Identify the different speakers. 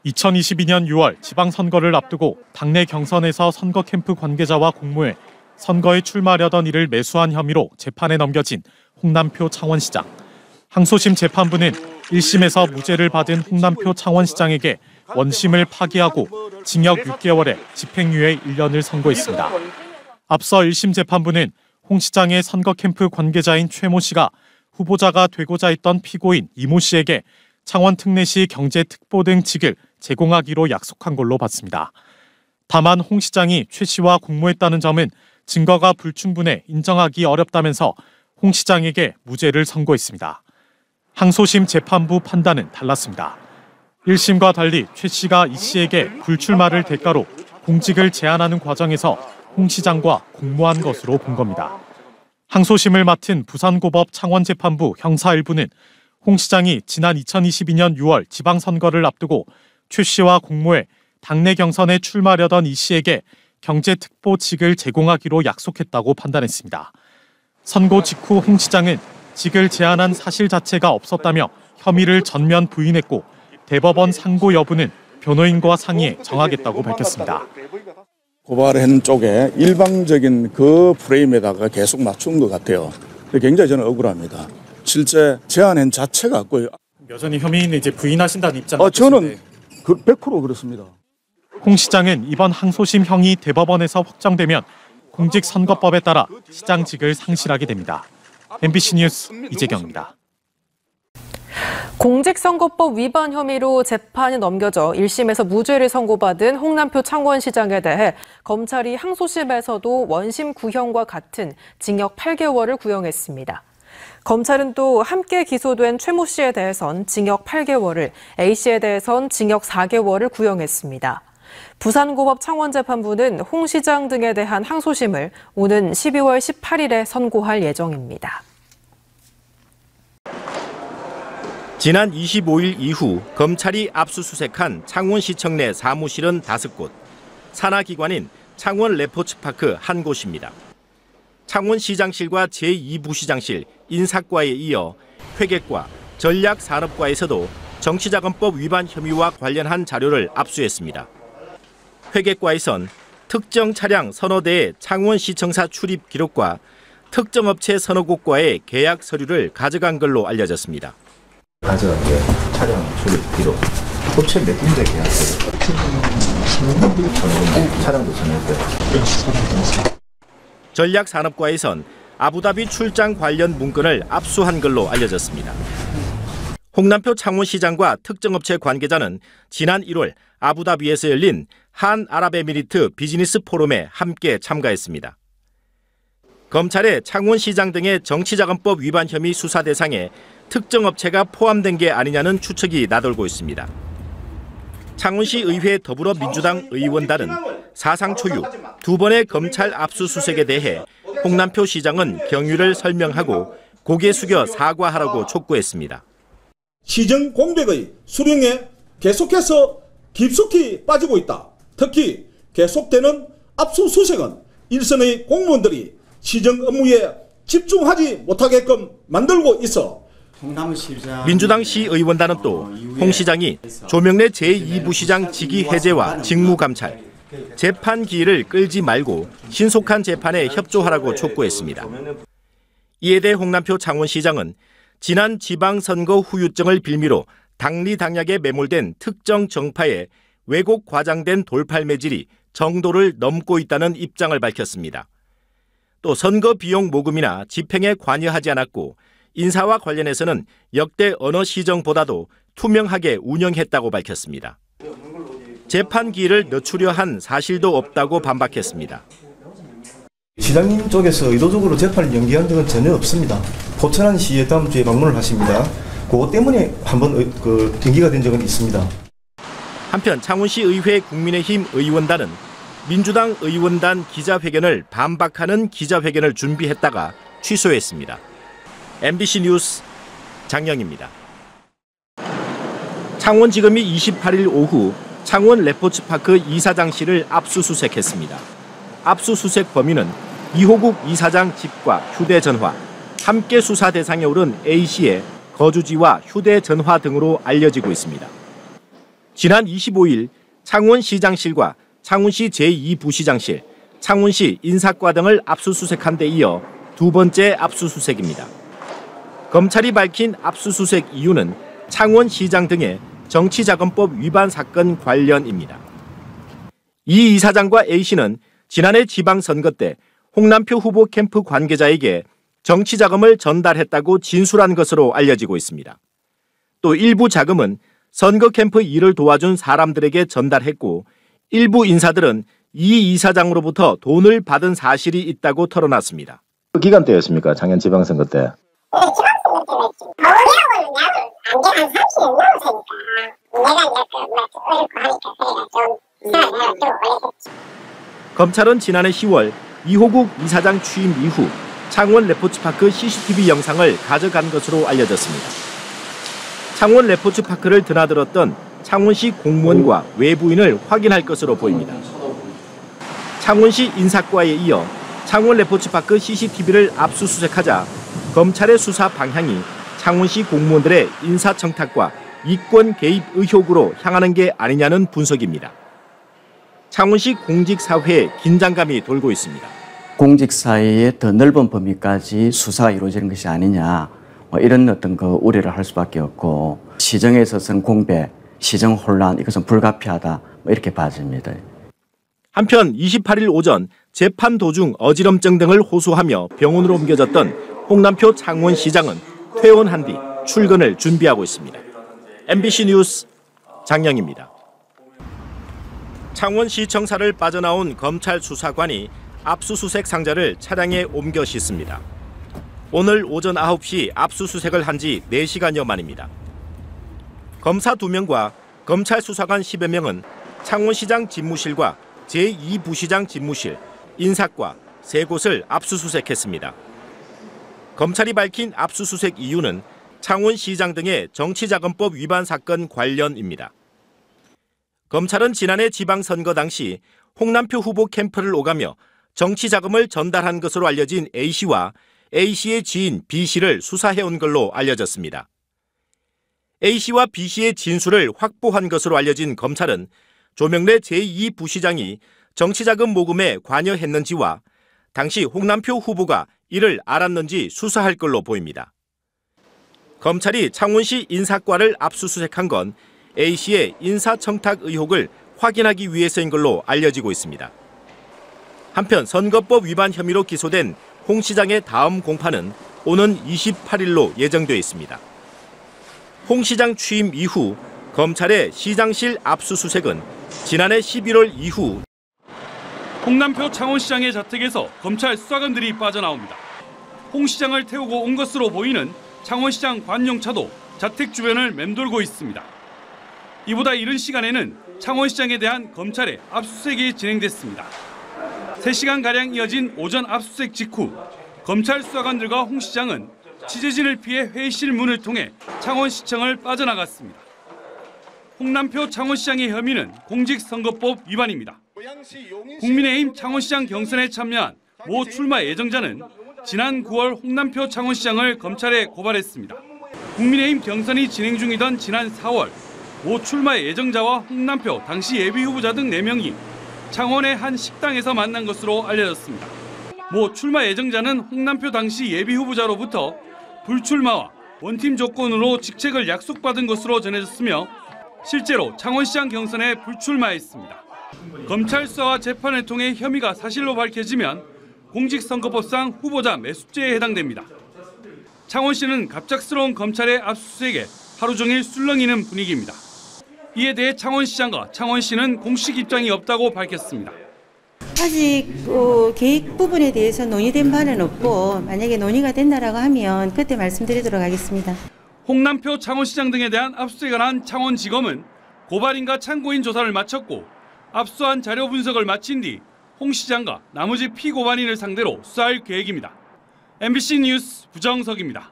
Speaker 1: 2022년 6월 지방선거를 앞두고 당내 경선에서 선거 캠프 관계자와 공모해 선거에 출마하려던 이를 매수한 혐의로 재판에 넘겨진 홍남표 창원시장. 항소심 재판부는 1심에서 무죄를 받은 홍남표 창원시장에게 원심을 파기하고 징역 6개월에 집행유예 1년을 선고했습니다. 앞서 1심 재판부는 홍 시장의 선거 캠프 관계자인 최모 씨가 후보자가 되고자 했던 피고인 이모 씨에게 창원 특례시 경제특보 등 직을 제공하기로 약속한 걸로 봤습니다. 다만 홍 시장이 최 씨와 공모했다는 점은 증거가 불충분해 인정하기 어렵다면서 홍 시장에게 무죄를 선고했습니다. 항소심 재판부 판단은 달랐습니다. 1심과 달리 최 씨가 이 씨에게 불출마를 대가로 공직을 제안하는 과정에서 홍 시장과 공모한 것으로 본 겁니다. 항소심을 맡은 부산고법 창원재판부 형사 1부는 홍 시장이 지난 2022년 6월 지방선거를 앞두고 최 씨와 공모해 당내 경선에 출마하려던 이 씨에게 경제특보직을 제공하기로 약속했다고 판단했습니다. 선고 직후 홍 시장은 직을 제안한 사실 자체가 없었다며 혐의를 전면 부인했고 대법원 상고 여부는 변호인과 상의해 정하겠다고 밝혔습니다.
Speaker 2: 고발한 쪽에 일방적인 그 프레임에다가 계속 맞춘 것 같아요. 굉장히 저는 억울합니다. 실제 제안한 자체가 없고요.
Speaker 1: 여전히 혐의는 이제 부인하신다는 입장.
Speaker 2: 저는 100% 그렇습니다.
Speaker 1: 홍 시장은 이번 항소심형이 대법원에서 확정되면 공직선거법에 따라 시장직을 상실하게 됩니다. MBC 뉴스 이재경입니다.
Speaker 3: 공직선거법 위반 혐의로 재판이 넘겨져 1심에서 무죄를 선고받은 홍남표 창원시장에 대해 검찰이 항소심에서도 원심 구형과 같은 징역 8개월을 구형했습니다. 검찰은 또 함께 기소된 최모 씨에 대해선 징역 8개월을, A 씨에 대해선 징역 4개월을 구형했습니다. 부산고법 창원재판부는 홍 시장 등에 대한 항소심을 오는 12월 18일에 선고할 예정입니다.
Speaker 4: 지난 25일 이후 검찰이 압수수색한 창원시청 내 사무실은 5곳, 산하기관인 창원 레포츠파크 1곳입니다. 창원시장실과 제2부시장실, 인사과에 이어 회계과, 전략산업과에서도 정치자금법 위반 혐의와 관련한 자료를 압수했습니다. 회계과에선 특정 차량 서너 대의 창원시청사 출입 기록과 특정 업체 서너 곳과의 계약 서류를 가져간 걸로 알려졌습니다.
Speaker 5: 가져간 게 차량 출입 기록, 업체 몇 군데 계약서를 차량도 전했대요.
Speaker 4: 전략산업과에선 아부다비 출장 관련 문건을 압수한 걸로 알려졌습니다. 홍남표 창원시장과 특정업체 관계자는 지난 1월 아부다비에서 열린 한아랍에미리트 비즈니스 포럼에 함께 참가했습니다. 검찰의 창원시장 등의 정치자금법 위반 혐의 수사 대상에 특정 업체가 포함된 게 아니냐는 추측이 나돌고 있습니다. 창원시 의회 더불어민주당 의원단은 사상 초유 2번의 검찰 압수수색에 대해 홍남표 시장은 경위를 설명하고 고개 숙여 사과하라고 촉구했습니다.
Speaker 6: 시정 공백의 수령에 계속해서 깊숙이 빠지고 있다. 특히 계속되는 압수수색은 일선의 공무원들이 시정 업무에 집중하지 못하게끔 만들고 있어
Speaker 4: 민주당 시의원단은 또 홍 시장이 조명래 제2부시장 직위 해제와 직무감찰, 재판 기일을 끌지 말고 신속한 재판에 협조하라고 촉구했습니다. 이에 대해 홍남표 창원시장은 지난 지방선거 후유증을 빌미로 당리당략에 매몰된 특정 정파에 왜곡 과장된 돌팔 매질이 정도를 넘고 있다는 입장을 밝혔습니다. 또 선거 비용 모금이나 집행에 관여하지 않았고 인사와 관련해서는 역대 어느 시정보다도 투명하게 운영했다고 밝혔습니다. 재판 기일을 늦추려 한 사실도 없다고 반박했습니다.
Speaker 7: 시장님 쪽에서 의도적으로 재판을 연기한 적은 전혀 없습니다. 포천안시에 다음 주에 방문을 하십니다. 그것 때문에 한번 연기가 된 적은 있습니다.
Speaker 4: 한편 창원시 의회 국민의힘 의원단은 민주당 의원단 기자회견을 반박하는 기자회견을 준비했다가 취소했습니다. MBC 뉴스 장영입니다. 창원지검이 28일 오후 창원 레포츠파크 이사장실을 압수수색했습니다. 압수수색 범인은 이호국 이사장 집과 휴대전화, 함께 수사 대상에 오른 A씨의 거주지와 휴대전화 등으로 알려지고 있습니다. 지난 25일 창원시장실과 창원시 제2부시장실, 창원시 인사과 등을 압수수색한 데 이어 두 번째 압수수색입니다. 검찰이 밝힌 압수수색 이유는 창원시장 등의 정치자금법 위반 사건 관련입니다. 이 이사장과 A씨는 지난해 지방선거 때 홍남표 후보 캠프 관계자에게 정치자금을 전달했다고 진술한 것으로 알려지고 있습니다. 또 일부 자금은 선거 캠프 일을 도와준 사람들에게 전달했고 일부 인사들은 이 이사장으로부터 돈을 받은 사실이 있다고 털어놨습니다.
Speaker 5: 그 기간 때였습니까? 작년 지방선거 때.
Speaker 8: 네, 지방선거 때였지. 어려운 양을 한 30년 넘었으니까 내가 이제 어렵고 하니까 그래가 좀 이상하게 좀 오래됐지.
Speaker 4: 검찰은 지난해 10월 이호국 이사장 취임 이후 창원 레포츠파크 CCTV 영상을 가져간 것으로 알려졌습니다. 창원 레포츠파크를 드나들었던 창원시 공무원과 외부인을 확인할 것으로 보입니다. 창원시 인사과에 이어 창원 레포츠파크 CCTV를 압수수색하자 검찰의 수사 방향이 창원시 공무원들의 인사청탁과 이권 개입 의혹으로 향하는 게 아니냐는 분석입니다. 창원시 공직사회에 긴장감이 돌고 있습니다.
Speaker 9: 공직사회의 더 넓은 범위까지 수사가 이루어지는 것이 아니냐, 이런 어떤 그 우려를 할 수밖에 없고, 시정에 있어서는 공백, 시정 혼란, 이것은 불가피하다, 이렇게 봐집니다.
Speaker 4: 한편 28일 오전 재판 도중 어지럼증 등을 호소하며 병원으로 옮겨졌던 홍남표 창원시장은 퇴원한 뒤 출근을 준비하고 있습니다. MBC 뉴스 장영입니다. 창원시청사를 빠져나온 검찰 수사관이 압수수색 상자를 차량에 옮겨 싣습니다. 오늘 오전 9시 압수수색을 한 지 4시간여 만입니다. 검사 2명과 검찰 수사관 10여 명은 창원시장 집무실과 제2부시장 집무실, 인사과 3곳을 압수수색했습니다. 검찰이 밝힌 압수수색 이유는 창원시장 등의 정치자금법 위반 사건 관련입니다. 검찰은 지난해 지방선거 당시 홍남표 후보 캠프를 오가며 정치자금을 전달한 것으로 알려진 A씨와 A씨의 지인 B씨를 수사해온 걸로 알려졌습니다. A씨와 B씨의 진술을 확보한 것으로 알려진 검찰은 조명래 제2부시장이 정치자금 모금에 관여했는지와 당시 홍남표 후보가 이를 알았는지 수사할 걸로 보입니다. 검찰이 창원시 인사과를 압수수색한 건 A씨의 인사청탁 의혹을 확인하기 위해서인 걸로 알려지고 있습니다. 한편 선거법 위반 혐의로 기소된 홍 시장의 다음 공판은 오는 28일로 예정돼 있습니다. 홍 시장 취임 이후 검찰의 시장실 압수수색은 지난해 11월 이후
Speaker 10: 홍남표 창원시장의 자택에서 검찰 수사관들이 빠져나옵니다. 홍 시장을 태우고 온 것으로 보이는 창원시장 관용차도 자택 주변을 맴돌고 있습니다. 이보다 이른 시간에는 창원시장에 대한 검찰의 압수수색이 진행됐습니다. 3시간가량 이어진 오전 압수수색 직후 검찰 수사관들과 홍 시장은 취재진을 피해 회의실 문을 통해 창원시청을 빠져나갔습니다. 홍남표 창원시장의 혐의는 공직선거법 위반입니다. 국민의힘 창원시장 경선에 참여한 모 출마 예정자는 지난 9월 홍남표 창원시장을 검찰에 고발했습니다. 국민의힘 경선이 진행 중이던 지난 4월 모 출마 예정자와 홍남표 당시 예비후보자 등 4명이 창원의 한 식당에서 만난 것으로 알려졌습니다. 모 출마 예정자는 홍남표 당시 예비후보자로부터 불출마와 원팀 조건으로 직책을 약속받은 것으로 전해졌으며 실제로 창원시장 경선에 불출마했습니다. 검찰 수사와 재판을 통해 혐의가 사실로 밝혀지면 공직선거법상 후보자 매수죄에 해당됩니다. 창원시는 갑작스러운 검찰의 압수수색에 하루 종일 술렁이는 분위기입니다. 이에 대해 창원시장과 창원시는 공식 입장이 없다고 밝혔습니다.
Speaker 11: 아직 계획 부분에 대해서 논의된 바는 없고 만약에 논의가 된다라고 하면 그때 말씀드리도록 하겠습니다.
Speaker 10: 홍남표 창원시장 등에 대한 압수수색에 관한 창원지검은 고발인과 참고인 조사를 마쳤고 압수한 자료 분석을 마친 뒤 홍 시장과 나머지 피고발인을 상대로 수사할 계획입니다. MBC 뉴스 부정석입니다.